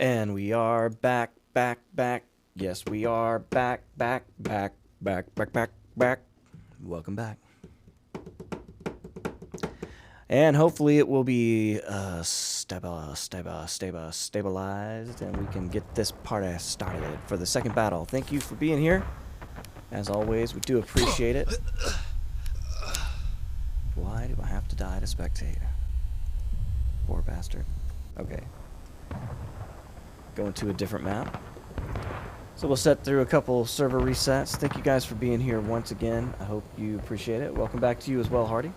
And we are back. Yes, we are back. Welcome back. And hopefully it will be stabilized, and we can get this party started for the second battle. Thank you for being here. As always, we do appreciate it. Why do I have to die to spectate? Poor bastard. Okay. Going to a different map. So we'll set through a couple server resets. Thank you guys for being here once again. I hope you appreciate it. Welcome back to you as well, Hardy.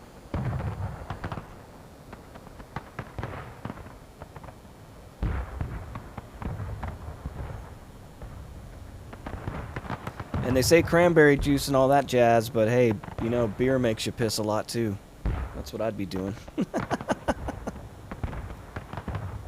And they say cranberry juice and all that jazz, but hey, you know, beer makes you piss a lot too. That's what I'd be doing.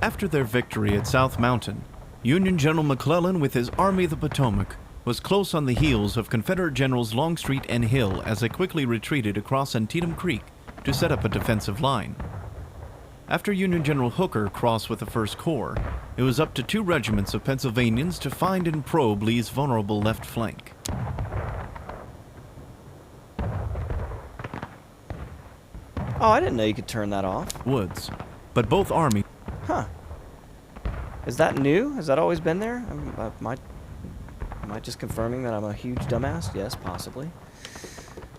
After their victory at South Mountain, Union General McClellan with his Army of the Potomac was close on the heels of Confederate Generals Longstreet and Hill as they quickly retreated across Antietam Creek to set up a defensive line. After Union General Hooker crossed with the 1st Corps, it was up to 2 regiments of Pennsylvanians to find and probe Lee's vulnerable left flank. Oh, I didn't know you could turn that off. Woods, but both armies... Huh. Is that new? Has that always been there? Am I just confirming that I'm a huge dumbass? Yes, possibly.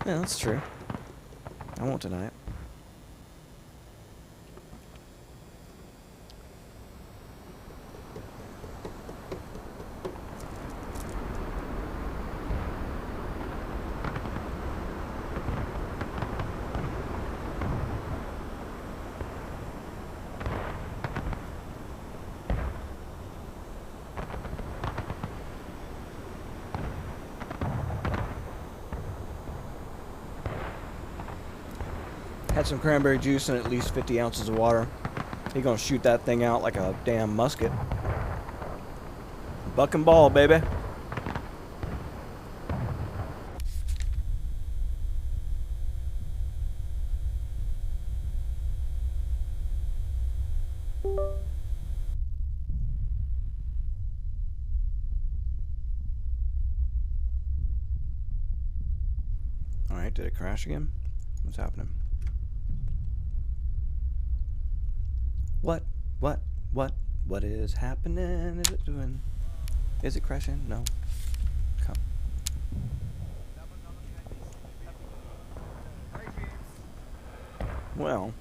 Yeah, that's true. I won't deny it. Had some cranberry juice and at least 50 ounces of water. He gonna shoot that thing out like a damn musket. Buck and ball, baby. Alright, did it crash again? What's happening? What is happening? Is it doing? Is it crashing? No. Come. Well,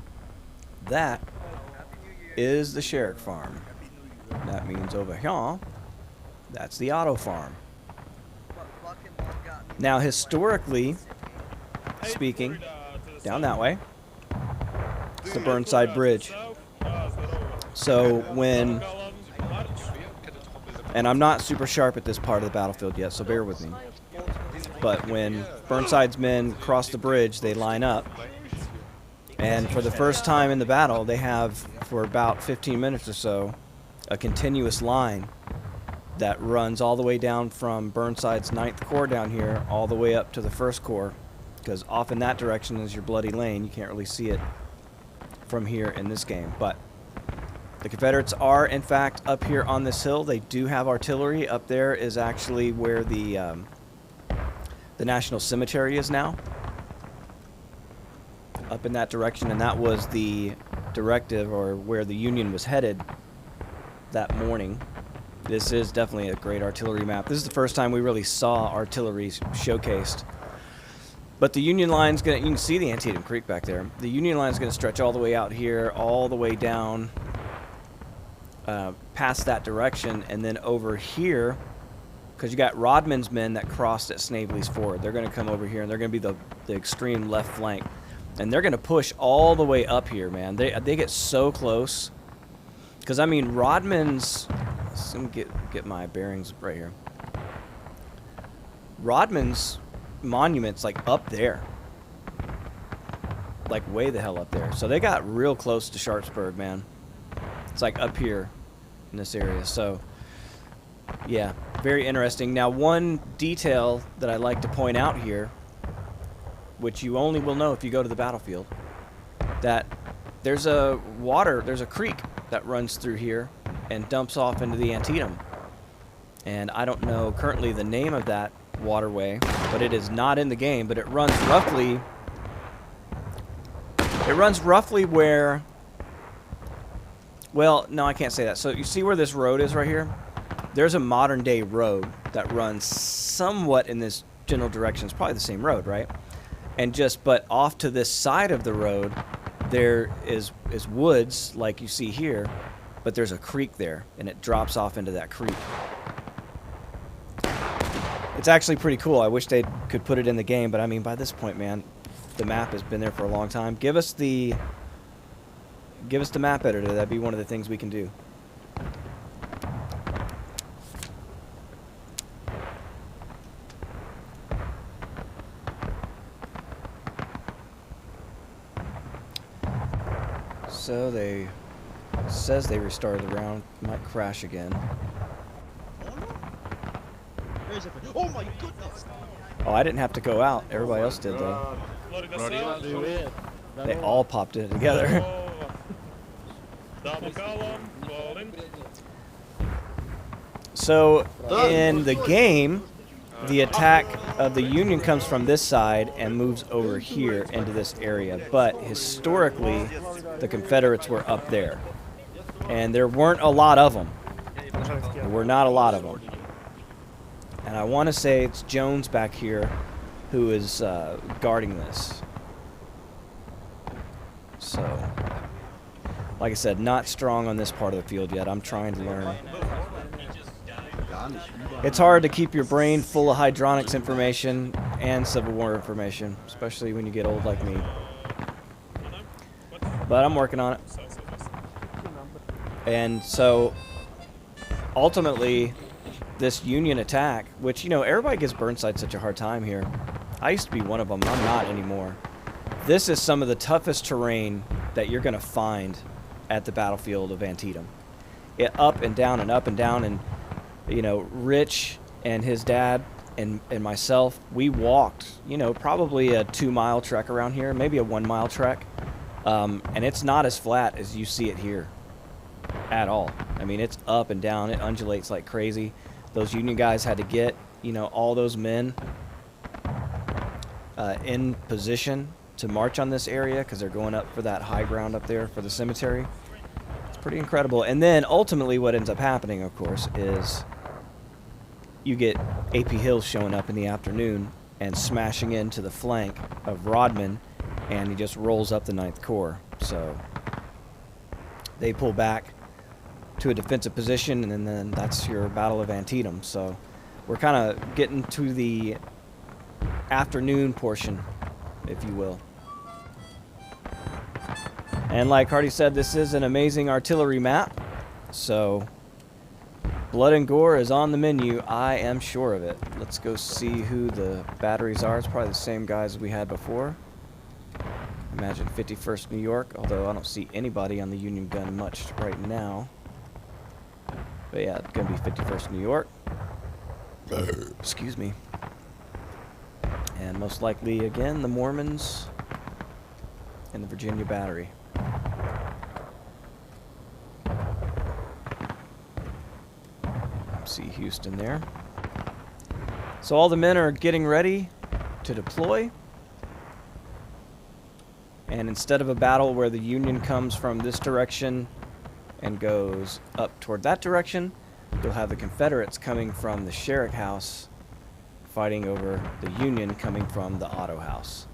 that is the Sherrick farm. That means over here, that's the Otto farm. Now, historically speaking, down that way, it's the Burnside Bridge. So when, and I'm not super sharp at this part of the battlefield yet, so bear with me. But when Burnside's men cross the bridge, they line up. And for the first time in the battle, they have, for about 15 minutes or so, a continuous line that runs all the way down from Burnside's 9th Corps down here, all the way up to the 1st Corps. Because off in that direction is your bloody lane. You can't really see it from here in this game. But the Confederates are, in fact, up here on this hill. They do have artillery. Up there is actually where the National Cemetery is now. Up in that direction, and that was the directive, or where the Union was headed that morning. This is definitely a great artillery map. This is the first time we really saw artillery showcased. But the Union line's gonna, you can see the Antietam Creek back there. The Union line's gonna stretch all the way out here, all the way down past that direction, and then over here, because you got Rodman's men that crossed at Snavely's Ford. They're gonna come over here, and they're gonna be the extreme left flank. And they're gonna push all the way up here, man. They get so close. Because, I mean, Rodman's, let me get my bearings right here. Rodman's monument's like up there, like way the hell up there. So they got real close to Sharpsburg, man. It's like up here in this area. So yeah, very interesting. Now, one detail that I like to point out here, which you only will know if you go to the battlefield, that there's a creek that runs through here and dumps off into the Antietam. And I don't know currently the name of that waterway, but it is not in the game, but it runs roughly where, well, no, I can't say that. So you see where this road is right here? There's a modern day road that runs somewhat in this general direction. It's probably the same road, right? And but off to this side of the road, there is woods like you see here, but there's a creek there, and it drops off into that creek. It's actually pretty cool. I wish they could put it in the game, but I mean, by this point, man, the map has been there for a long time. Give us the map editor. That'd be one of the things we can do. So says they restarted the round. Might crash again. Oh my goodness! Oh, I didn't have to go out. Everybody else did though. They all popped in together. So in the game, the attack of the Union comes from this side and moves over here into this area. But historically, the Confederates were up there. And there weren't a lot of them. There were not a lot of them. And I want to say it's Jones back here who is guarding this. So, like I said, not strong on this part of the field yet. I'm trying to learn. It's hard to keep your brain full of hydronics information and Civil War information, especially when you get old like me. But I'm working on it. And so, ultimately, this Union attack, which, you know, everybody gives Burnside such a hard time here. I used to be one of them. I'm not anymore. This is some of the toughest terrain that you're going to find at the battlefield of Antietam. Up and down and up and down. And, you know, Rich and his dad and myself, we walked, you know, probably a 2-mile trek around here, maybe a 1-mile trek. And it's not as flat as you see it here at all. I mean, it's up and down. It undulates like crazy. Those Union guys had to get, you know, all those men in position to march on this area because they're going up for that high ground up there for the cemetery. It's pretty incredible. And then ultimately what ends up happening, of course, is you get AP Hill showing up in the afternoon and smashing into the flank of Rodman, and he just rolls up the 9th Corps. So they pull back to a defensive position, and then that's your Battle of Antietam. So we're kind of getting to the afternoon portion, if you will. And like Hardy said, this is an amazing artillery map. So blood and gore is on the menu. I am sure of it. Let's go see who the batteries are. It's probably the same guys we had before. Imagine 51st New York, although I don't see anybody on the Union gun much right now. But yeah, it's going to be 51st New York. Excuse me. And most likely, again, the Mormons and the Virginia Battery. See Houston there. So all the men are getting ready to deploy. And instead of a battle where the Union comes from this direction and goes up toward that direction, you'll have the Confederates coming from the Sherrick House fighting over the Union coming from the Otto House.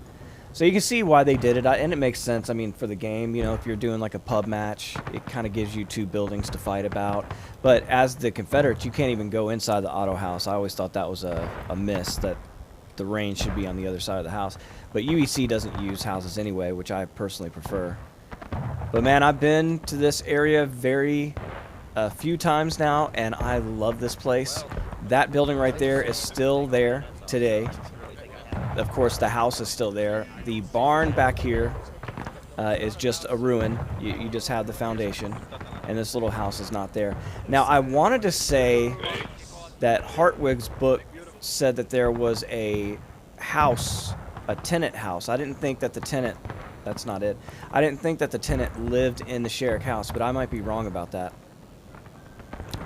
So you can see why they did it, and it makes sense. I mean, for the game, you know, if you're doing like a pub match, it kind of gives you 2 buildings to fight about. But as the Confederates, you can't even go inside the Otto House. I always thought that was a miss, that the range should be on the other side of the house. But UEC doesn't use houses anyway, which I personally prefer. But man, I've been to this area a few times now, and I love this place. That building right there is still there today. Of course, the house is still there. The barn back here is just a ruin. You just have the foundation, and this little house is not there. Now, I wanted to say that Hartwig's book said that there was a house, a tenant house. I didn't think that the tenant, that's not it. I didn't think that the tenant lived in the Sherrick House, but I might be wrong about that.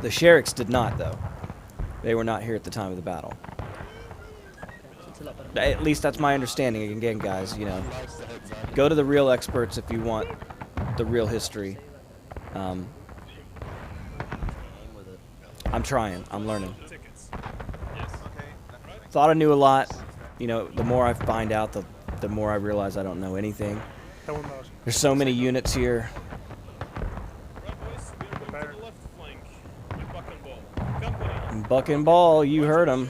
The Sherricks did not, though. They were not here at the time of the battle. It's a lot better. At least that's my understanding. Again, guys, you know, go to the real experts if you want the real history. I'm trying. I'm learning. Thought I knew a lot. You know, the more I find out, the more I realize I don't know anything. There's so many units here. Buck and Ball, you heard them.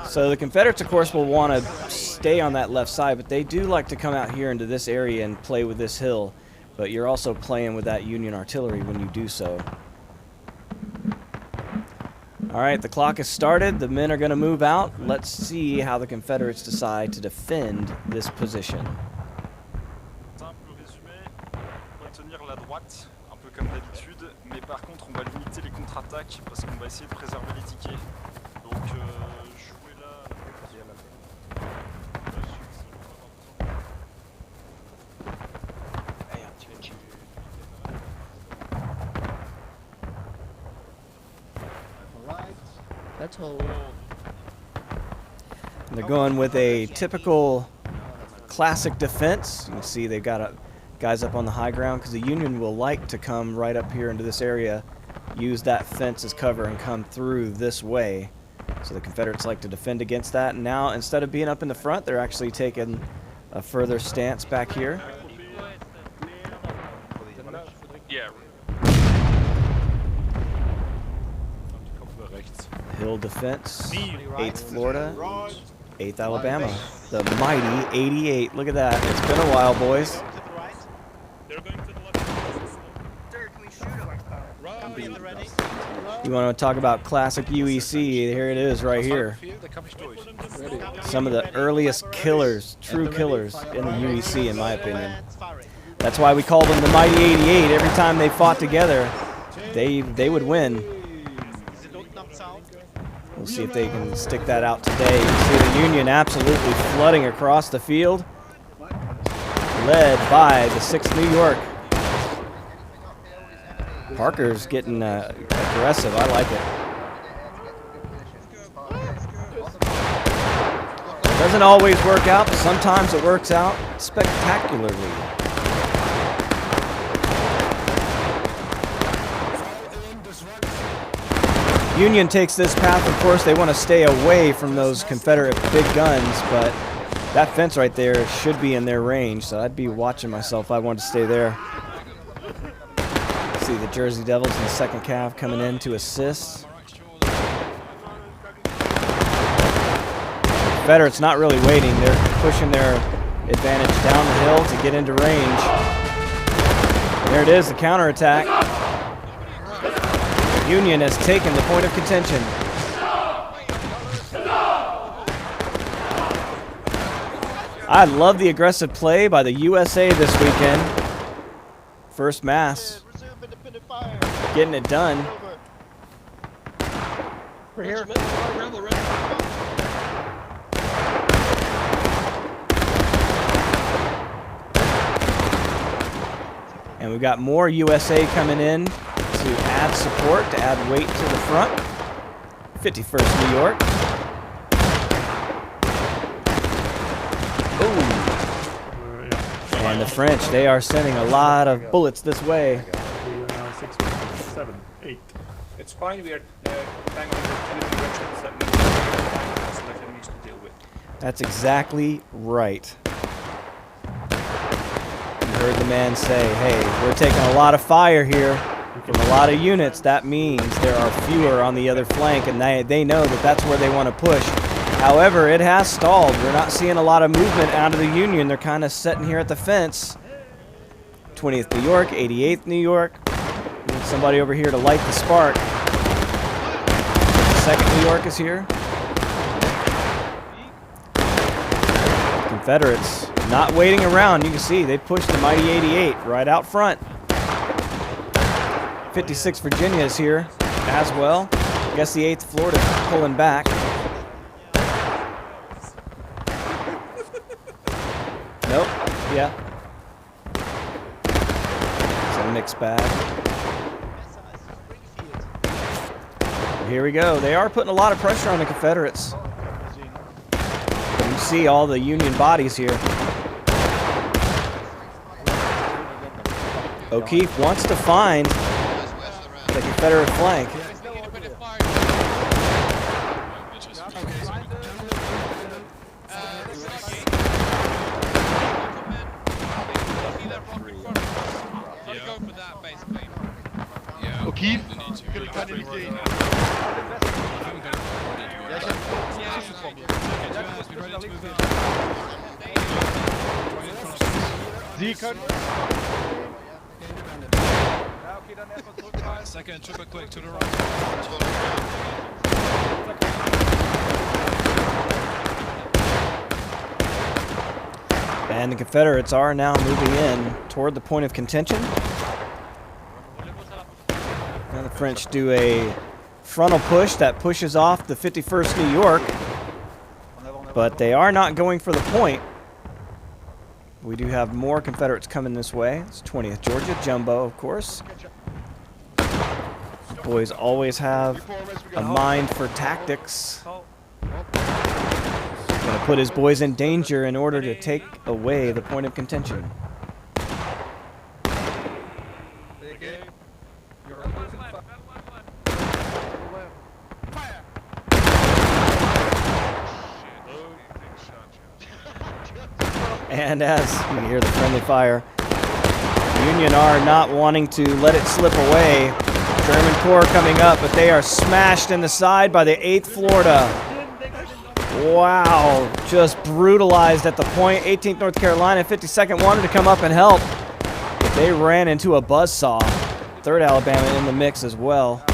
So the Confederates, of course, will want to stay on that left side, but they do like to come out here into this area and play with this hill. But you're also playing with that Union artillery when you do so. All right, the clock has started. The men are going to move out. Let's see how the Confederates decide to defend this position. Comme d'habitude, mais par contre on va limiter les contre-attaques parce qu'on va essayer de préserver les tickets. Donc jouer là. Let's hold. They're going with a typical classic defense. You can see they've got guys up on the high ground because the Union will like to come right up here into this area, use that fence as cover, and come through this way. So the Confederates like to defend against that. And now, instead of being up in the front, they're actually taking a further stance back here. Yeah. Hill defense, 8th Florida, 8th Alabama, the mighty 88. Look at that. It's been a while, boys. You want to talk about classic UEC? Here it is right here. Some of the earliest killers, true killers in the UEC, in my opinion. That's why we call them the mighty 88. Every time they fought together, they would win. We'll see if they can stick that out today. You see the Union absolutely flooding across the field, led by the 6th New York. Parker's getting aggressive. I like it. Doesn't always work out, but sometimes it works out spectacularly. Union takes this path. Of course, they want to stay away from those Confederate big guns, but that fence right there should be in their range, so I'd be watching myself if I wanted to stay there. See the Jersey Devils in the 2nd Cav coming in to assist. Confederates not really waiting. They're pushing their advantage down the hill to get into range. There it is, the counterattack. Union has taken the point of contention. I love the aggressive play by the USA this weekend. First Mass. Getting it done. We're here. And we've got more USA coming in to add support, to add weight to the front. 51st New York. Boom. And the French, they are sending a lot of bullets this way. 6, 7, 8. It's fine, we are tangling with enemy directions that select enemies to deal with. That's exactly right. You heard the man say, hey, we're taking a lot of fire here from a lot of units. That means there are fewer on the other flank, and they know that that's where they want to push. However, it has stalled. We're not seeing a lot of movement out of the Union. They're kind of sitting here at the fence. 20th New York, 88th New York. Need somebody over here to light the spark. 2nd New York is here. Confederates not waiting around. You can see they pushed the mighty 88 right out front. 56 Virginia is here as well. I guess the 8th Florida pulling back. Nope. Yeah. So mixed bag. Here we go. They are putting a lot of pressure on the Confederates. You see all the Union bodies here. O'Keefe wants to find the Confederate flank. O'Keefe? Second, triple quick to the right. And the Confederates are now moving in toward the point of contention. And the French do a frontal push that pushes off the 51st New York, but they are not going for the point. We do have more Confederates coming this way. It's 20th Georgia, Jumbo, of course. Boys always have a mind for tactics. Gonna put his boys in danger in order to take away the point of contention. And as you hear the friendly fire, Union are not wanting to let it slip away. German Corps coming up, but they are smashed in the side by the 8th Florida. Wow, just brutalized at the point. 18th North Carolina, 52nd wanted to come up and help, but they ran into a buzzsaw. 3rd Alabama in the mix as well.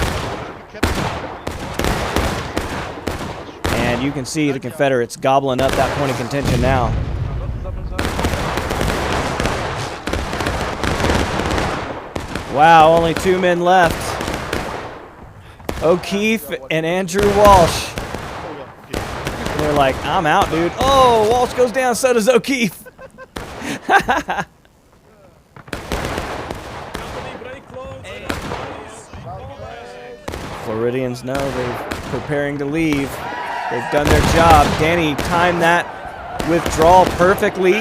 And you can see the Confederates gobbling up that point of contention now. Wow, only 2 men left. O'Keefe and Andrew Walsh. They're like, I'm out, dude. Oh, Walsh goes down, so does O'Keefe. Floridians know they're preparing to leave. They've done their job. Danny timed that withdrawal perfectly.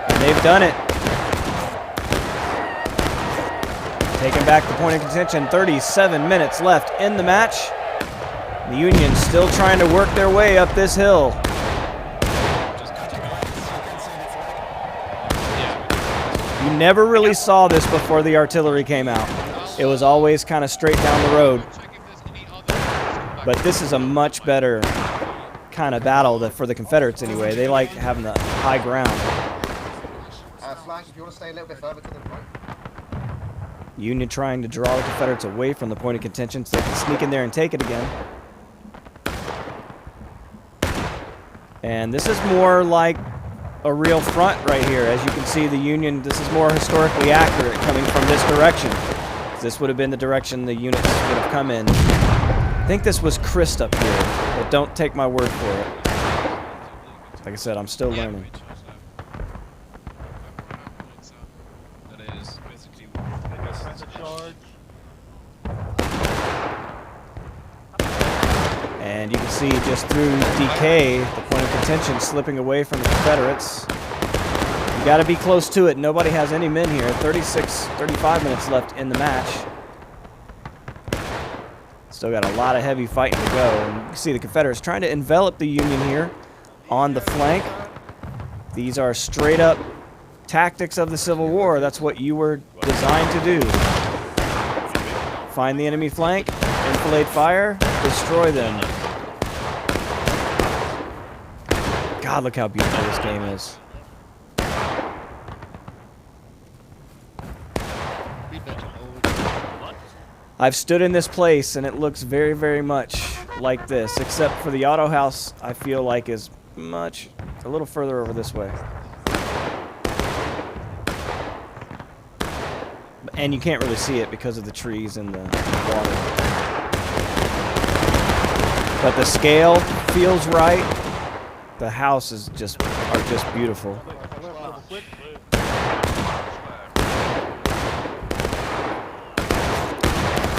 And they've done it. Taking back the point of contention, 37 minutes left in the match. The Union still trying to work their way up this hill. You never really saw this before the artillery came out. It was always kind of straight down the road. But this is a much better kind of battle for the Confederates anyway. They like having the high ground. Flank, if you want to stay a little bit further to the right. Union trying to draw the Confederates away from the point of contention so they can sneak in there and take it again. And this is more like a real front right here. As you can see, the Union, this is more historically accurate coming from this direction. This would have been the direction the units would have come in. I think this was Christ up here, but don't take my word for it. Like I said, I'm still learning. And you can see just through decay, the point of contention slipping away from the Confederates. You got to be close to it. Nobody has any men here. 35 minutes left in the match. Still got a lot of heavy fighting to go. And you can see the Confederates trying to envelop the Union here on the flank. These are straight up tactics of the Civil War. That's what you were designed to do. Find the enemy flank, enfilade fire, destroy them. God, look how beautiful this game is. I've stood in this place and it looks very, very much like this, except for the auto house I feel like is a little further over this way. And you can't really see it because of the trees and the water. But the scale feels right. The houses are just beautiful.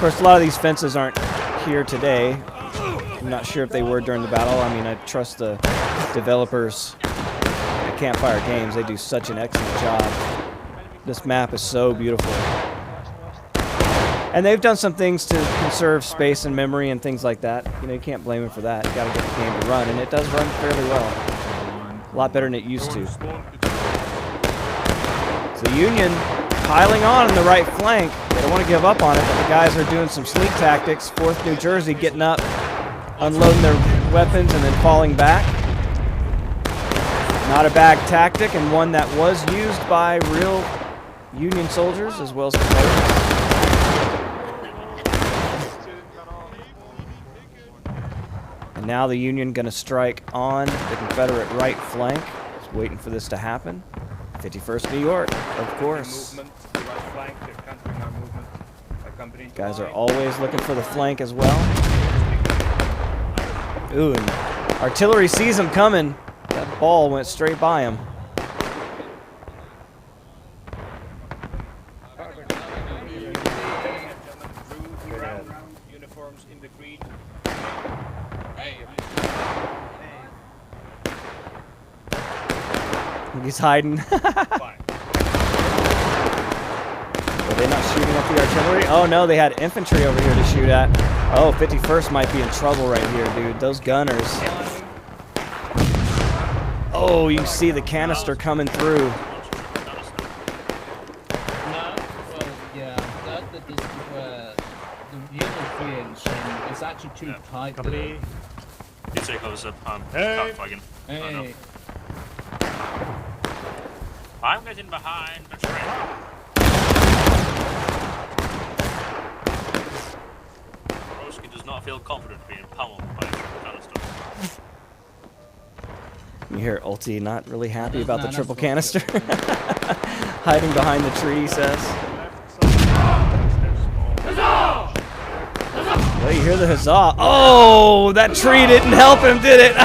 course, a lot of these fences aren't here today. I'm not sure if they were during the battle. I mean, I trust the developers at Campfire Games. They do such an excellent job. This map is so beautiful. And they've done some things to conserve space and memory and things like that. You know, you can't blame them for that. You gotta get the game to run, and it does run fairly well. A lot better than it used to. So the Union piling on the right flank. They don't want to give up on it, but the guys are doing some sneak tactics. 4th New Jersey getting up, unloading their weapons, and then falling back. Not a bad tactic, and one that was used by real Union soldiers as well as Confederates. And now the Union going to strike on the Confederate right flank. Just waiting for this to happen. 51st New York, of course. Guys are always looking for the flank as well. Ooh, and artillery sees him coming. That ball went straight by him. He's hiding. Are they not shooting at the artillery? Oh no, they had infantry over here to shoot at. Oh, 51st might be in trouble right here, dude. Those gunners. Oh, you can see the canister coming through. No, well, yeah, that is where the Union is actually too tight. Company. You take those up. Hey. Hey. I'm getting behind the train. Broski does not feel confident being pummeled by a triple canister. You hear Ulti not really happy about the triple canister. Hiding behind the tree, he says. Well, you hear the huzzah. Oh, that tree didn't help him, did it?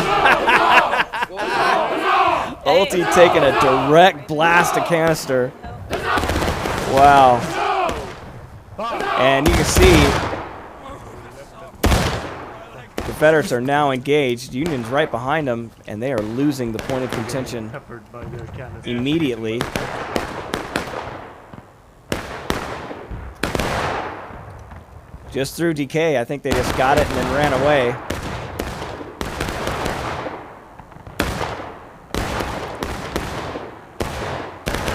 Ulti taking a direct blast of canister. Wow. And you can see Confederates are now engaged. Union's right behind them, and they are losing the point of contention immediately. Just through decay, I think they just got it and then ran away.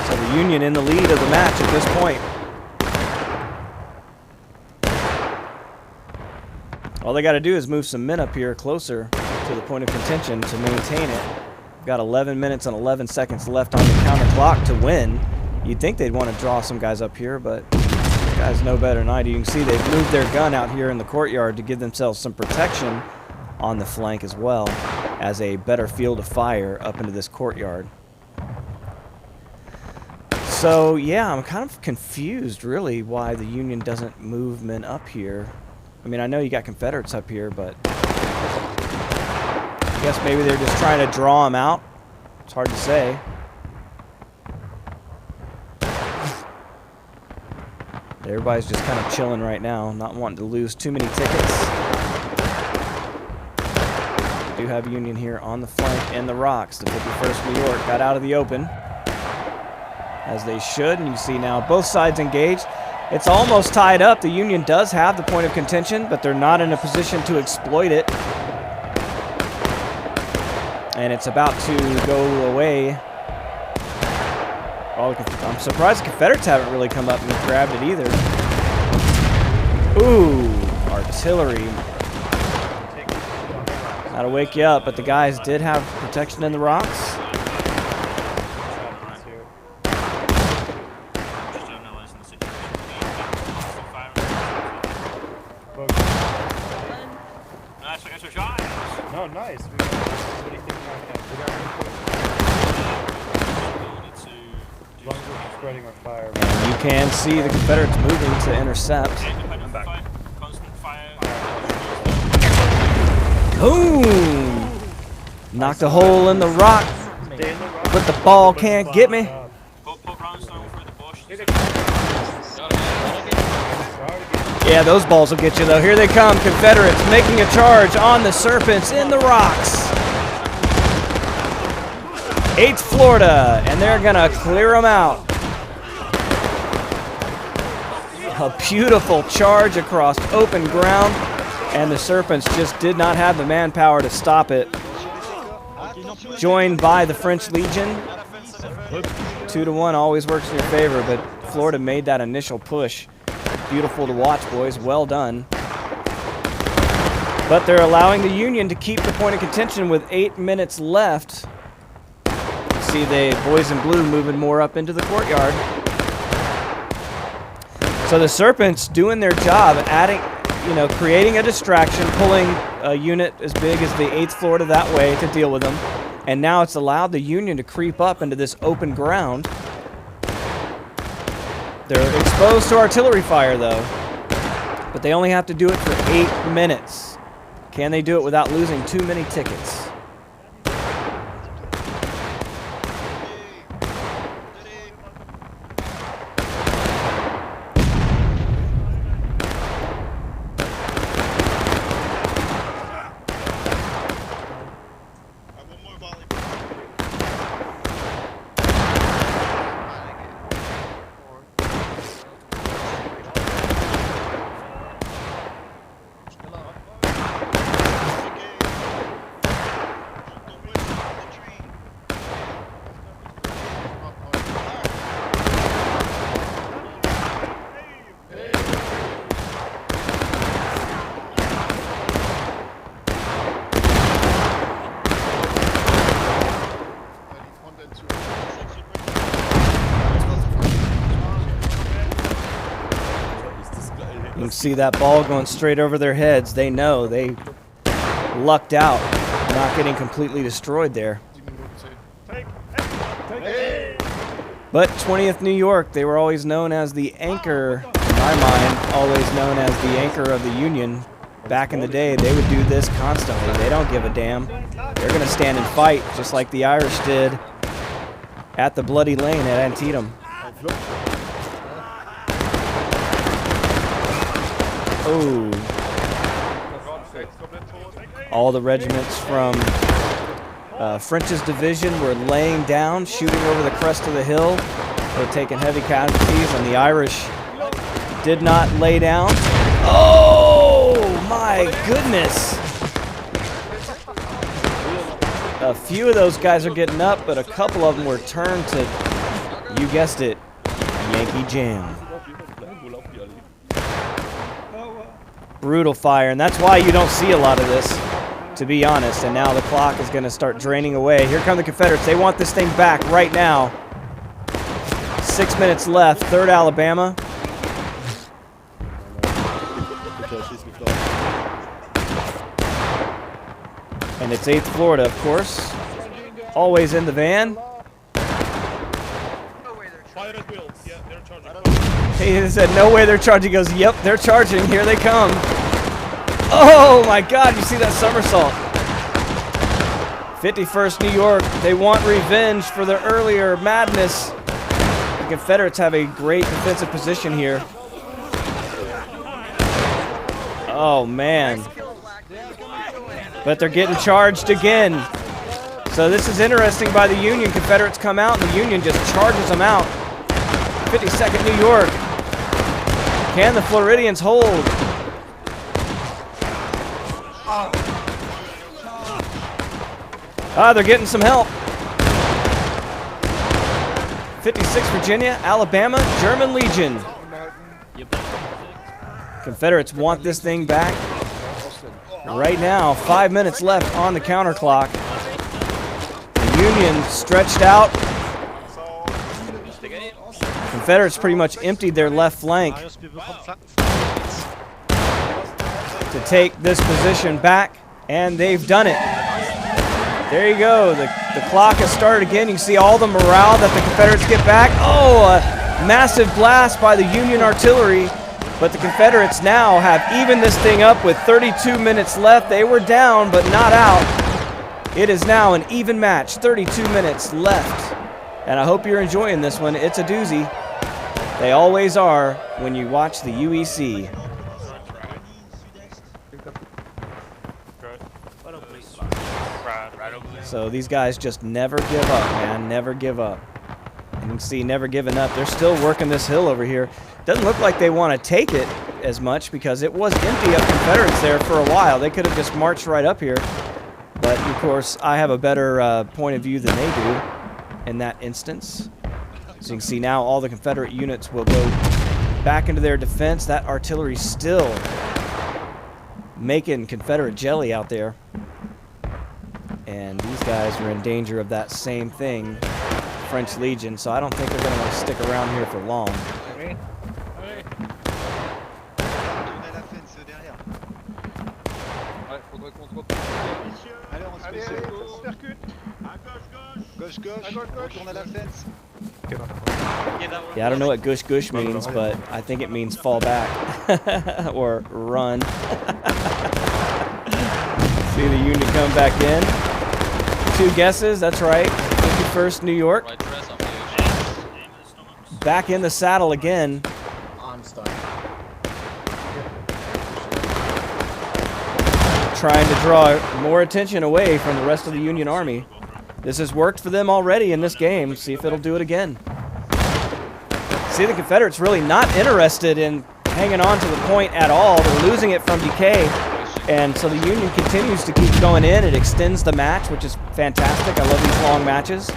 So the Union in the lead of the match at this point. All they got to do is move some men up here closer to the point of contention to maintain it. We've got 11 minutes and 11 seconds left on the counter clock to win. You'd think they'd want to draw some guys up here, but guys know better than I do. You can see they've moved their gun out here in the courtyard to give themselves some protection on the flank as well as a better field of fire up into this courtyard. So yeah, I'm kind of confused really why the Union doesn't move men up here. I mean, I know you got Confederates up here, but I guess maybe they're just trying to draw them out. It's hard to say. Everybody's just kind of chilling right now, not wanting to lose too many tickets. We do have Union here on the flank and the rocks. The 51st New York got out of the open, as they should, and you see now both sides engaged. It's almost tied up. The Union does have the point of contention, but they're not in a position to exploit it. And it's about to go away. I'm surprised the Confederates haven't really come up and grabbed it either. Ooh, artillery. Not to wake you up, but the guys did have protection in the rocks. Oh, nice. What do you think about that? As long as we're spreading our fire. And you can see the Confederates moving to intercept. Boom! Knocked a hole in the rock, but the ball can't get me. Yeah, those balls will get you, though. Here they come, Confederates making a charge on the Serpents in the rocks. 8th Florida, and they're going to clear them out. A beautiful charge across open ground, and the Serpents just did not have the manpower to stop it. Joined by the French Legion. 2-1 always works in your favor, but Florida made that initial push. Beautiful to watch, boys. Well done. But they're allowing the Union to keep the point of contention with 8 minutes left. See the boys in blue moving more up into the courtyard. So the Serpents doing their job, adding, creating a distraction, pulling a unit as big as the 8th Florida that way to deal with them. And now it's allowed the Union to creep up into this open ground. They're exposed to artillery fire, though. But they only have to do it for 8 minutes. Can they do it without losing too many tickets? You can see that ball going straight over their heads. They know they lucked out, not getting completely destroyed there. But 20th New York, they were always known as the anchor, in my mind, always known as the anchor of the Union. Back in the day, they would do this constantly. They don't give a damn. They're going to stand and fight, just like the Irish did at the Bloody Lane at Antietam. Oh. All the regiments from French's division were laying down, shooting over the crest of the hill. They're taking heavy casualties, and the Irish did not lay down. Oh, my goodness. A few of those guys are getting up, but a couple of them were turned to, you guessed it, Yankee Jam. Brutal fire, and that's why you don't see a lot of this, to be honest. And now the clock is going to start draining away. Here come the Confederates. They want this thing back right now. 6 minutes left. 3rd Alabama. And it's 8th Florida, of course. Always in the van. He said, no way they're charging. He goes, yep, they're charging. Here they come. Oh, my God. You see that somersault. 51st New York. They want revenge for their earlier madness. The Confederates have a great defensive position here. Oh, man. But they're getting charged again. So this is interesting by the Union. Confederates come out, and the Union just charges them out. 52nd New York. Can the Floridians hold? They're getting some help. 56 Virginia, Alabama, German Legion. Confederates want this thing back. Right now, 5 minutes left on the counter clock. The Union stretched out. Confederates pretty much emptied their left flank to take this position back, and they've done it. There you go. The clock has started again. You can see all the morale that the Confederates get back. Oh, a massive blast by the Union artillery, but the Confederates now have evened this thing up with 32 minutes left. They were down, but not out. It is now an even match, 32 minutes left. And I hope you're enjoying this one. It's a doozy. They always are when you watch the UEC. So these guys just never give up, man. Never give up. And you can see never giving up. They're still working this hill over here. Doesn't look like they want to take it as much because it was empty of Confederates there for a while. They could have just marched right up here. But, of course, I have a better point of view than they do in that instance. So you can see now all the Confederate units will go back into their defense. That artillery still making Confederate jelly out there. And these guys are in danger of that same thing, French Legion, so I don't think they're going to want to stick around here for long. Okay. Yeah, I don't know what gush gush means, but I think it means fall back or run. See the Union come back in. 2 guesses, that's right. 51st New York. Back in the saddle again. I'm stuck. Trying to draw more attention away from the rest of the Union Army. This has worked for them already in this game. See if it'll do it again. See, the Confederates really not interested in hanging on to the point at all. They're losing it from decay. And so the Union continues to keep going in. It extends the match, which is fantastic. I love these long matches.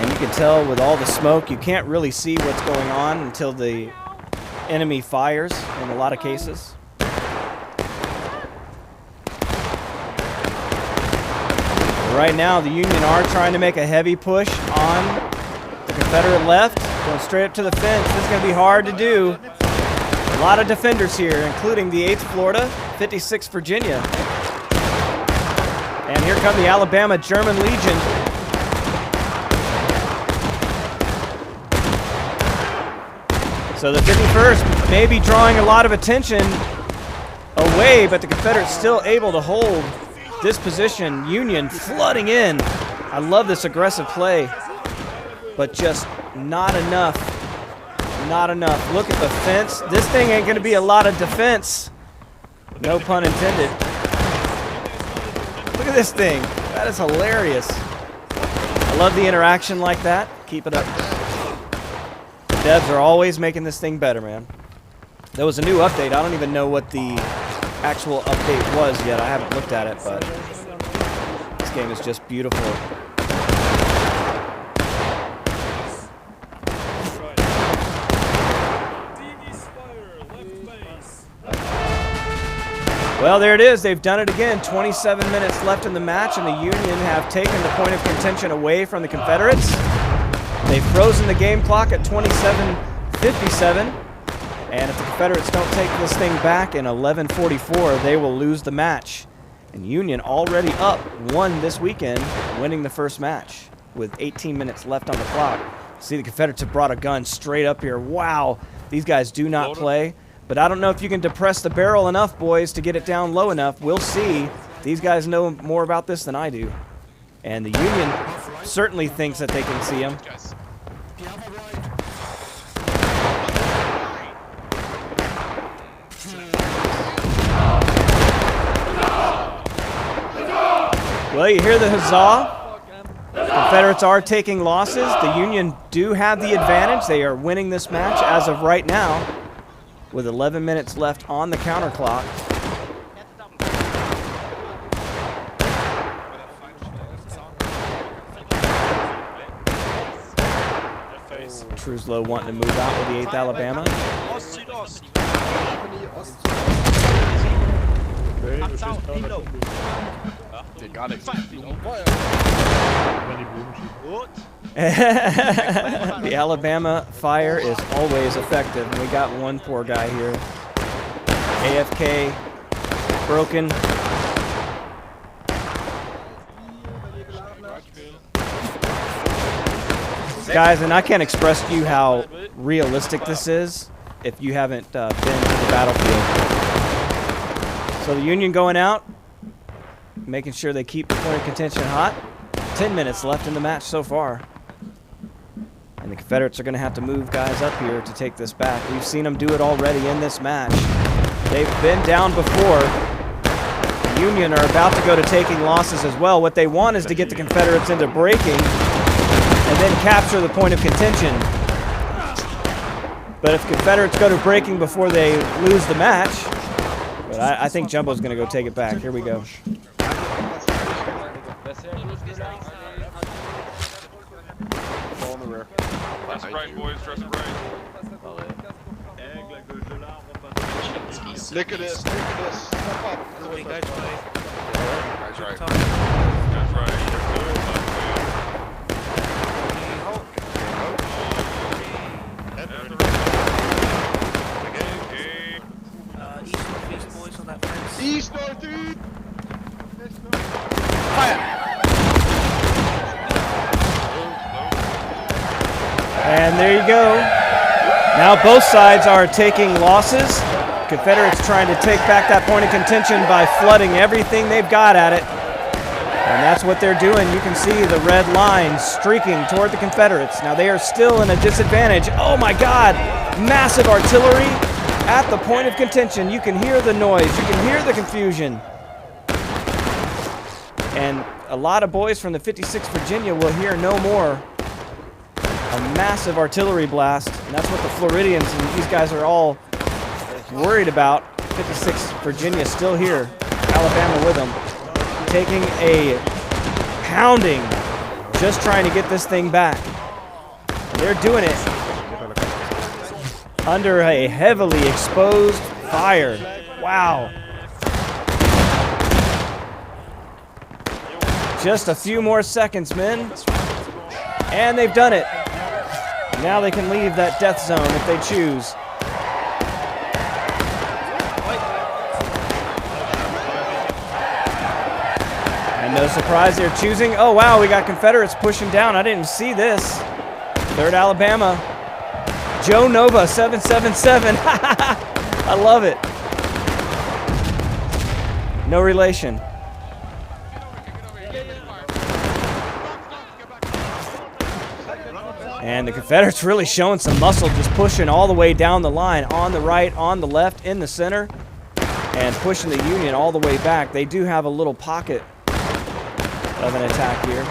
You can tell with all the smoke, you can't really see what's going on until the enemy fires in a lot of cases. Right now, the Union are trying to make a heavy push on the Confederate left, going straight up to the fence. This is going to be hard to do. A lot of defenders here, including the 8th Florida, 56th Virginia. And here come the Alabama German Legion. So the 51st may be drawing a lot of attention away, but the Confederates still able to hold this position. Union flooding in. I love this aggressive play, but just not enough. Not enough. Look at the fence. This thing ain't going to be a lot of defense. No pun intended. Look at this thing. That is hilarious. I love the interaction like that. Keep it up. Devs are always making this thing better, man. There was a new update. I don't even know what the actual update was yet. I haven't looked at it, but this game is just beautiful. Well, there it is. They've done it again. 27 minutes left in the match, and the Union have taken the point of contention away from the Confederates. They've frozen the game clock at 27:57, and if the Confederates don't take this thing back in 11:44, they will lose the match. And Union already up 1 this weekend, winning the first match with 18 minutes left on the clock. See, the Confederates have brought a gun straight up here. Wow, these guys do not play. But I don't know if you can depress the barrel enough, boys, to get it down low enough. We'll see. These guys know more about this than I do. And the Union certainly thinks that they can see him. Well, you hear the huzzah. Confederates are taking losses. The Union do have the advantage. They are winning this match as of right now with 11 minutes left on the counter clock. Truslow wanting to move out with the 8th Alabama. The Alabama fire is always effective. We got one poor guy here. AFK, broken. Guys, and I can't express to you how realistic this is if you haven't been to the battlefield. So the Union going out, making sure they keep the point of contention hot. 10 minutes left in the match so far. And the Confederates are going to have to move guys up here to take this back. We've seen them do it already in this match. They've been down before. The Union are about to go to taking losses as well. What they want is to get the Confederates into breaking and then capture the point of contention. But if Confederates go to breaking before they lose the match, but I think Jumbo's going to go take it back. Here we go. Dress right, boys, dress right. Look at this, look at this. Step up. Guys right. Guys right. East, northeast. And there you go. Now both sides are taking losses. Confederates trying to take back that point of contention by flooding everything they've got at it. And that's what they're doing. You can see the red line streaking toward the Confederates. Now they are still in a disadvantage. Oh my God! Massive artillery at the point of contention. You can hear the noise. You can hear the confusion. And a lot of boys from the 56th Virginia will hear no more. A massive artillery blast. And that's what the Floridians and these guys are all worried about. 56th Virginia still here. Alabama with them. Taking a pounding. Just trying to get this thing back. They're doing it under a heavily exposed fire. Wow. Just a few more seconds, men. And they've done it. Now they can leave that death zone if they choose. And no surprise they're choosing. Oh, wow, we got Confederates pushing down. I didn't see this. 3rd Alabama. Joe Nova, 777. I love it. No relation. And the Confederates really showing some muscle, just pushing all the way down the line, on the right, on the left, in the center, and pushing the Union all the way back. They do have a little pocket of an attack here.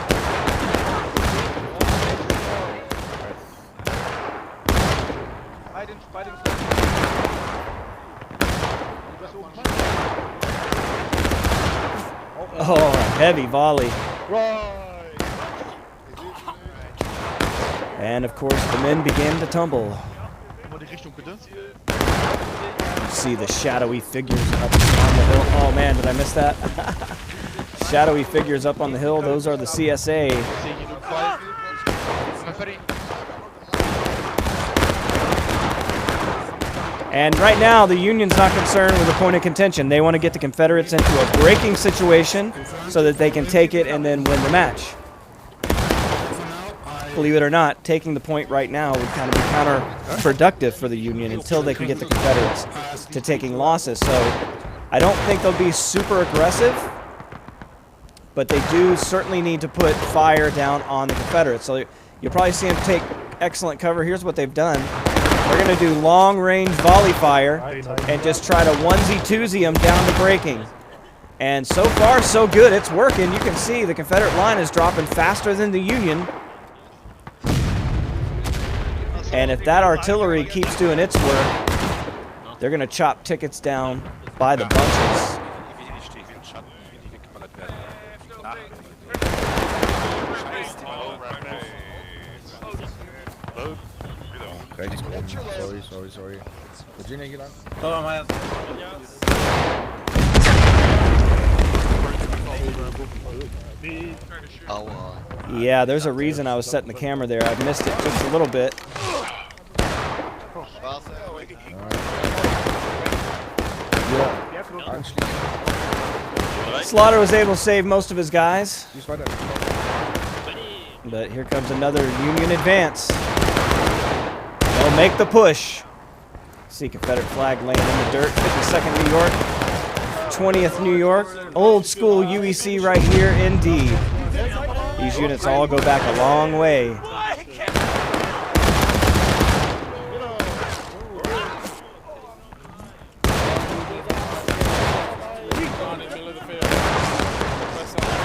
Oh, a heavy volley. And of course, the men begin to tumble. See the shadowy figures up on the hill. Oh man, did I miss that? Shadowy figures up on the hill. Those are the CSA. And right now, the Union's not concerned with the point of contention. They want to get the Confederates into a breaking situation so that they can take it and then win the match. Believe it or not, taking the point right now would kind of be counterproductive for the Union until they can get the Confederates to taking losses. So I don't think they'll be super aggressive, but they do certainly need to put fire down on the Confederates. So you'll probably see them take excellent cover. Here's what they've done. They're going to do long-range volley fire and just try to onesie-twosie them down to breaking. And so far, so good. It's working. You can see the Confederate line is dropping faster than the Union. And if that artillery keeps doing its work, they're going to chop tickets down by the bunches. Sorry. Virginia, get on. Yeah, there's a reason I was setting the camera there. I missed it just a little bit. Slaughter was able to save most of his guys. But here comes another Union advance. They'll make the push. See Confederate flag laying in the dirt. 52nd New York, 20th New York. Old school UEC right here indeed. These units all go back a long way.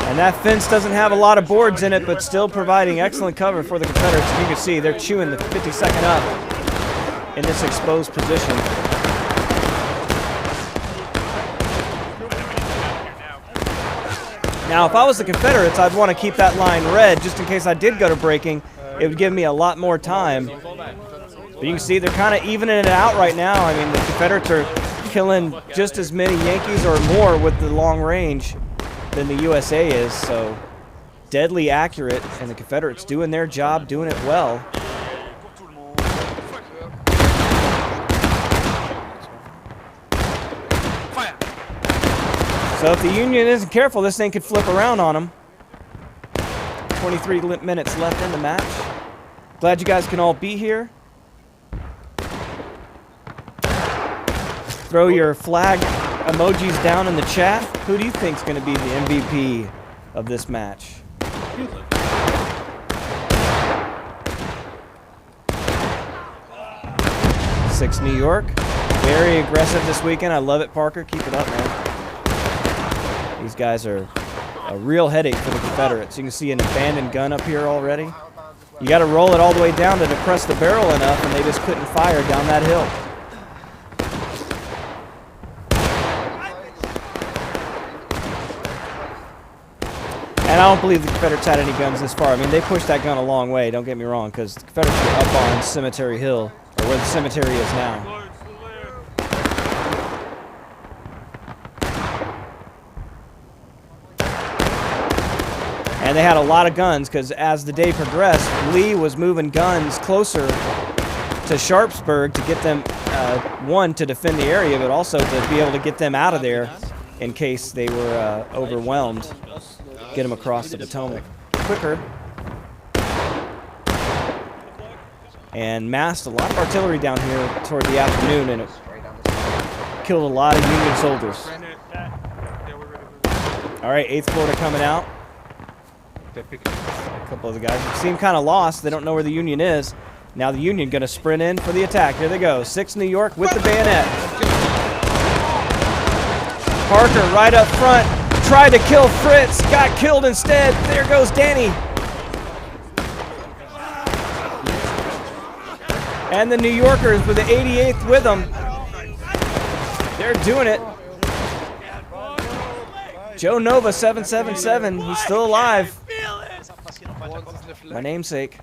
And that fence doesn't have a lot of boards in it, but still providing excellent cover for the Confederates. You can see they're chewing the 52nd up in this exposed position. Now, if I was the Confederates, I'd want to keep that line red just in case I did go to breaking. It would give me a lot more time. But you can see they're kind of evening it out right now. I mean, the Confederates are killing just as many Yankees or more with the long range than the USA is, so deadly accurate, and the Confederates doing their job, doing it well. So if the Union isn't careful, this thing could flip around on them. 23 minutes left in the match. Glad you guys can all be here. Throw your flag emojis down in the chat. Who do you think is going to be the MVP of this match? Six New York. Very aggressive this weekend. I love it, Parker. Keep it up, man. These guys are a real headache for the Confederates. You can see an abandoned gun up here already. You got to roll it all the way down to depress the barrel enough, and they just couldn't fire down that hill. And I don't believe the Confederates had any guns this far. I mean, they pushed that gun a long way, don't get me wrong, because the Confederates were up on Cemetery Hill, or where the cemetery is now. And they had a lot of guns, because as the day progressed, Lee was moving guns closer to Sharpsburg to get them, one, to defend the area, but also to be able to get them out of there in case they were overwhelmed. Get them across the Potomac quicker. And massed a lot of artillery down here toward the afternoon, and it killed a lot of Union soldiers. All right, 8th Florida coming out. A couple of the guys seem kind of lost. They don't know where the Union is. Now the Union going to sprint in for the attack. Here they go. 6th New York with the bayonet. Parker right up front. Tried to kill Fritz, got killed instead. There goes Danny. And the New Yorkers with the 88th with them. They're doing it. Joe Nova 777, he's still alive. My namesake.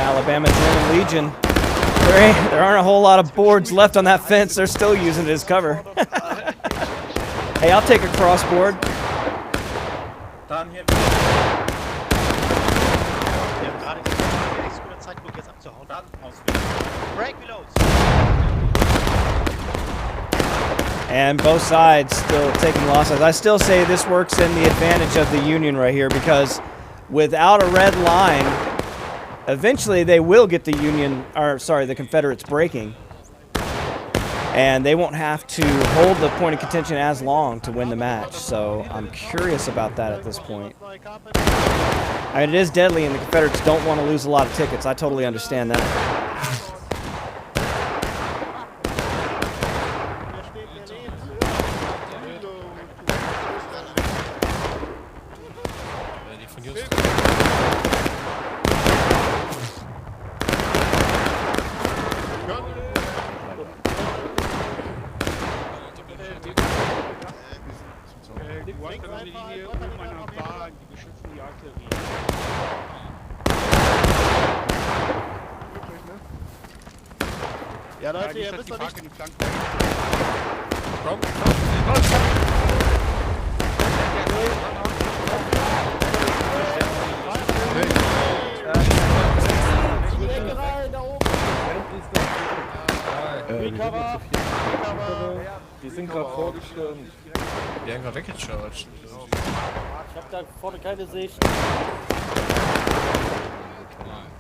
Alabama's in Legion. There aren't a whole lot of boards left on that fence. They're still using it as cover. Hey, I'll take a crossboard. And both sides still taking losses. I still say this works in the advantage of the Union right here, because without a red line, eventually they will get the Confederates breaking. And they won't have to hold the point of contention as long to win the match. So I'm curious about that at this point. I mean, it is deadly, and the Confederates don't want to lose a lot of tickets. I totally understand that. Ja, Leute, ihr wisst doch nicht. Die sind gerade vorgestürmt. Die werden gerade weggecharged. Ich hab da vorne keine Sicht.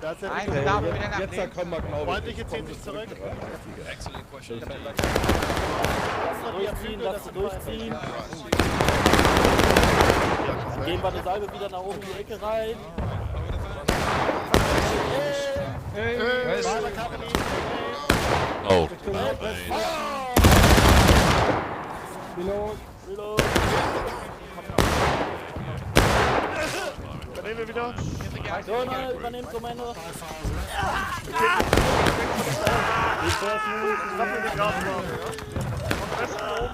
Da ist Jetzt kommen wir, glaube ich. Freundliche ziehen sich zurück. Excellent question. Lass sie durchziehen. Dann gehen wir eine Salbe wieder nach oben in die Ecke rein. Oh. Reload. Übernehmen wir wieder. Übernehmen Kommando.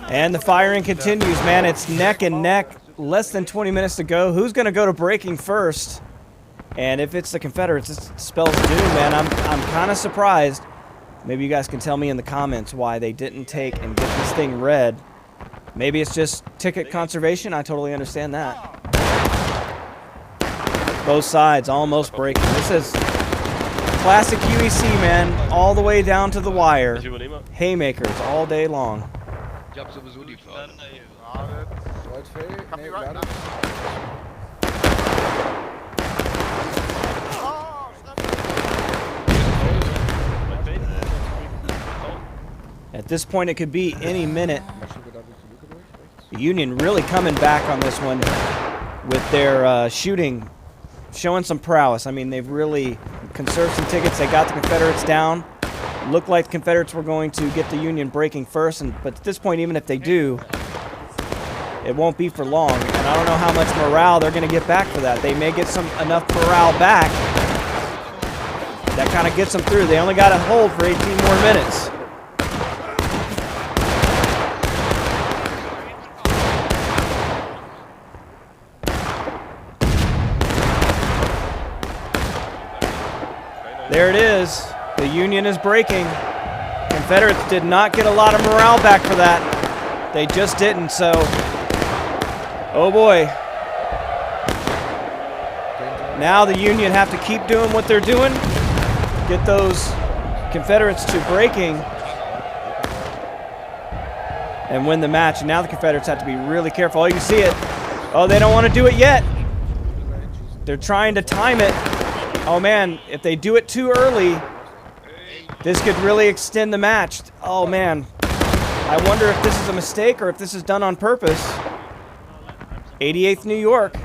And the firing continues, man. It's neck and neck. Less than 20 minutes to go. Who's going to go to breaking first? And if it's the Confederates, it spells doom, man. I'm kind of surprised. Maybe you guys can tell me in the comments why they didn't take and get this thing red. Maybe it's just ticket conservation. I totally understand that. Both sides almost breaking. This is classic UEC, man. All the way down to the wire. Haymakers all day long. At this point, it could be any minute. The Union really coming back on this one with their shooting, showing some prowess. I mean, they've really conserved some tickets. They got the Confederates down. Looked like the Confederates were going to get the Union breaking first, but at this point, even if they do, it won't be for long. And I don't know how much morale they're going to get back for that. They may get enough morale back that kind of gets them through. They only got to hold for 18 more minutes. There it is. The Union is breaking. Confederates did not get a lot of morale back for that. They just didn't, so... Oh boy. Now the Union have to keep doing what they're doing. Get those Confederates to breaking. And win the match. And now the Confederates have to be really careful. Oh, you can see it. Oh, they don't want to do it yet. They're trying to time it. Oh man, if they do it too early, this could really extend the match. Oh man, I wonder if this is a mistake or if this is done on purpose. 88th New York.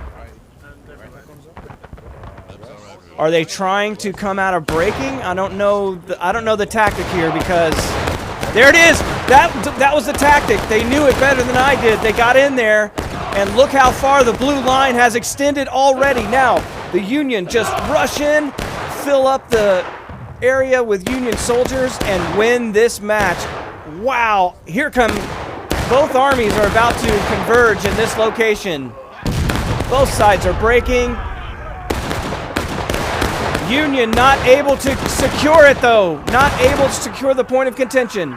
Are they trying to come out of breaking? I don't know the tactic here, because there it is. That was the tactic. They knew it better than I did. They got in there, and look how far the blue line has extended already. Now, the Union just rush in, fill up the area with Union soldiers, and win this match. Wow, here come, both armies are about to converge in this location. Both sides are breaking. Union not able to secure it though, not able to secure the point of contention.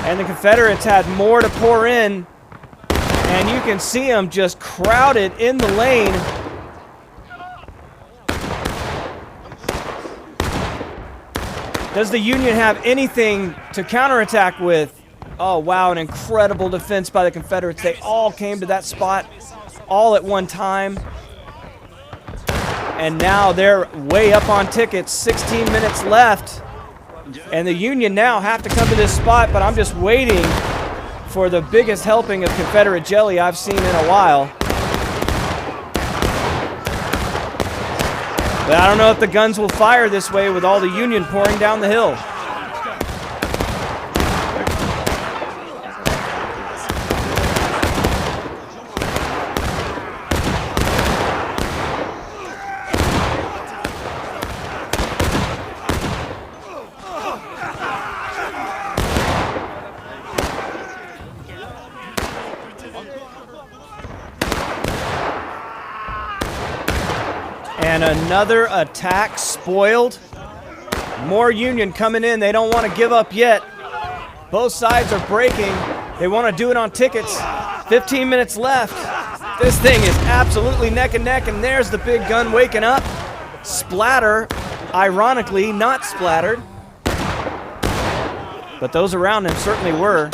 And the Confederates had more to pour in. And you can see them just crowded in the lane. Does the Union have anything to counterattack with? Oh, wow, an incredible defense by the Confederates. They all came to that spot all at one time. and now they're way up on tickets. 16 minutes left, and the Union now have to come to this spot, but I'm just waiting for the biggest helping of Confederate jelly I've seen in a while. But I don't know if the guns will fire this way with all the Union pouring down the hill. And another attack spoiled. More Union coming in. They don't want to give up yet. Both sides are breaking. They want to do it on tickets. 15 minutes left. This thing is absolutely neck and neck, and there's the big gun waking up. Splatter, ironically, not splattered. But those around him certainly were.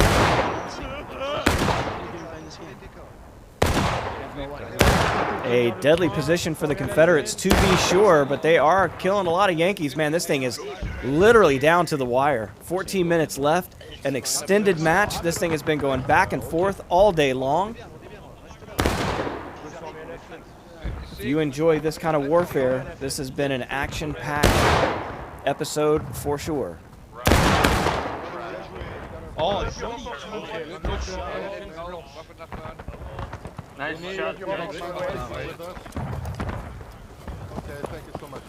A deadly position for the Confederates, to be sure, but they are killing a lot of Yankees. Man, this thing is literally down to the wire. 14 minutes left, an extended match. This thing has been going back and forth all day long. If you enjoy this kind of warfare, this has been an action-packed episode for sure. Nice shot. Okay, thank you so much.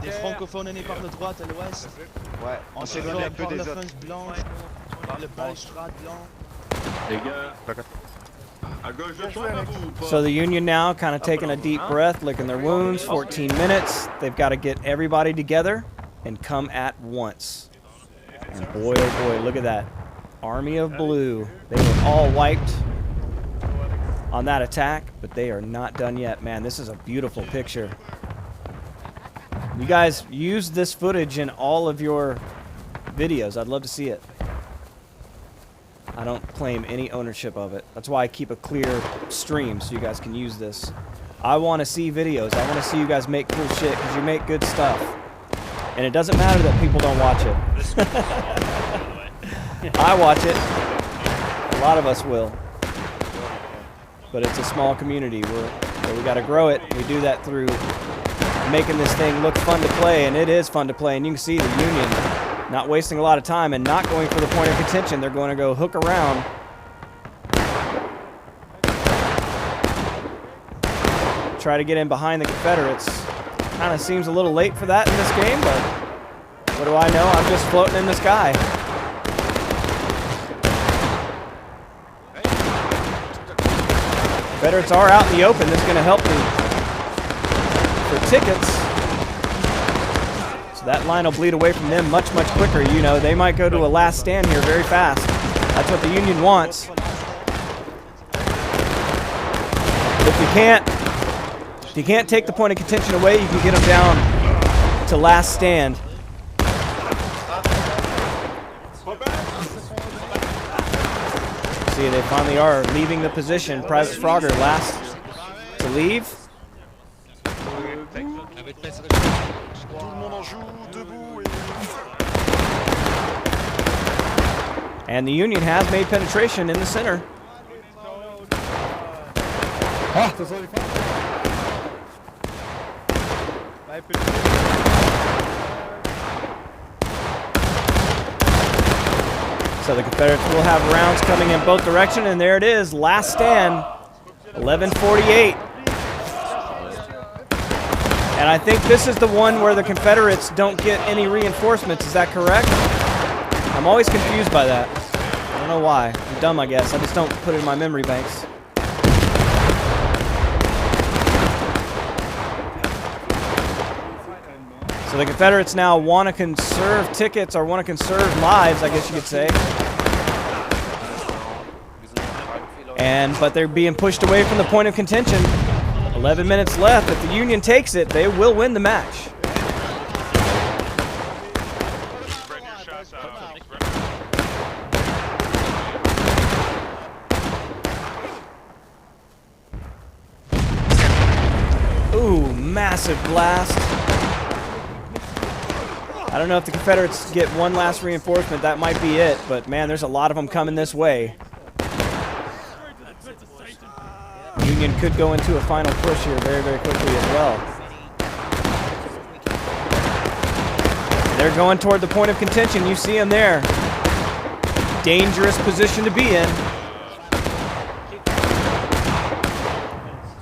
Des francophones nés par la droite à l'ouest. Ouais, on s'est gagné avec des autres. Blanche, le balustrade blanc. Les gars. So the Union now kind of taking a deep breath, licking their wounds. 14 minutes. They've got to get everybody together and come at once. And boy, oh boy, look at that. Army of Blue. They were all wiped on that attack, but they are not done yet. Man, this is a beautiful picture. You guys use this footage in all of your videos. I'd love to see it. I don't claim any ownership of it. That's why I keep a clear stream so you guys can use this. I want to see videos. I want to see you guys make cool shit because you make good stuff. And it doesn't matter that people don't watch it. I watch it. A lot of us will. But it's a small community. We got to grow it. We do that through making this thing look fun to play, and it is fun to play. And you can see the Union not wasting a lot of time and not going for the point of contention. They're going to go hook around. Try to get in behind the Confederates. Kind of seems a little late for that in this game, but what do I know? I'm just floating in the sky. Confederates are out in the open. This is going to help them for tickets. So that line will bleed away from them much, much quicker. You know, they might go to a last stand here very fast. That's what the Union wants. If you can't take the point of contention away, you can get them down to last stand. See, they finally are leaving the position. Private Frogger last to leave. And the Union has made penetration in the center. So the Confederates will have rounds coming in both directions, and there it is, last stand, 11:48. And I think this is the one where the Confederates don't get any reinforcements. Is that correct? I'm always confused by that. I don't know why. I'm dumb, I guess. I just don't put it in my memory banks. So the Confederates now want to conserve tickets, or want to conserve lives, I guess you could say. But they're being pushed away from the point of contention. 11 minutes left. If the Union takes it, they will win the match. massive blast. I don't know if the Confederates get one last reinforcement. That might be it. But, man, there's a lot of them coming this way. Union could go into a final push here very, very quickly as well. They're going toward the point of contention. You see them there. Dangerous position to be in.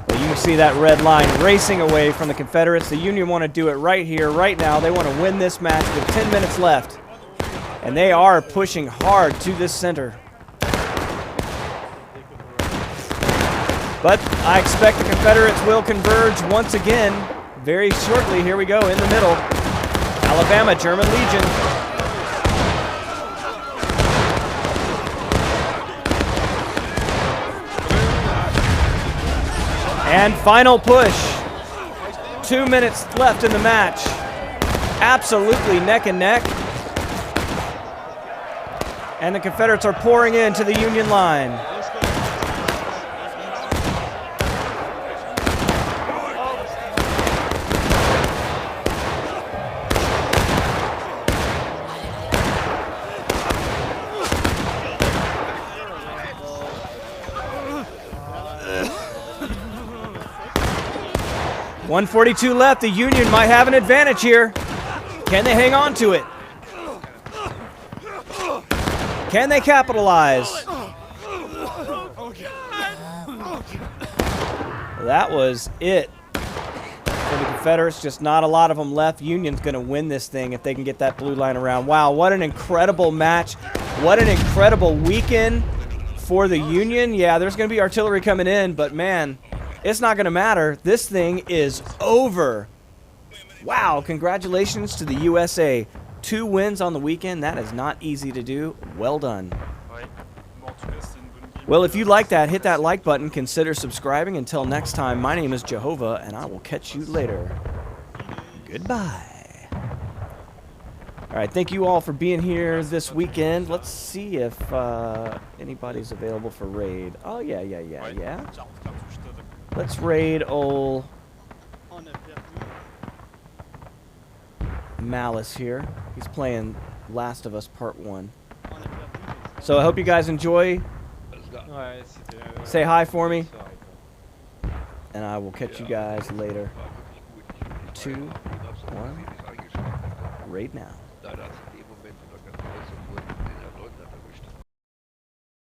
But you can see that red line racing away from the Confederates. The Union want to do it right here, right now. They want to win this match with 10 minutes left. And they are pushing hard to this center. But I expect the Confederates will converge once again very shortly. Here we go in the middle. Alabama, German Legion. And final push. 2 minutes left in the match. Absolutely neck and neck. And the Confederates are pouring into the Union line. .142 left. The Union might have an advantage here. Can they hang on to it? Can they capitalize? That was it for the Confederates. Just not a lot of them left. Union's going to win this thing if they can get that blue line around. Wow, what an incredible match. What an incredible weekend for the Union. Yeah, there's going to be artillery coming in, but man, it's not going to matter. This thing is over. Wow, congratulations to the USA. 2 wins on the weekend. That is not easy to do. Well done. Well, if you like that, hit that like button. Consider subscribing. Until next time, my name is Jehovah, and I will catch you later. Goodbye. All right, thank you all for being here this weekend. Let's see if anybody's available for raid. Oh, yeah. Let's raid old Malice here. He's playing Last of Us Part 1. So I hope you guys enjoy. Say hi for me. And I will catch you guys later. 2, 1. Raid now.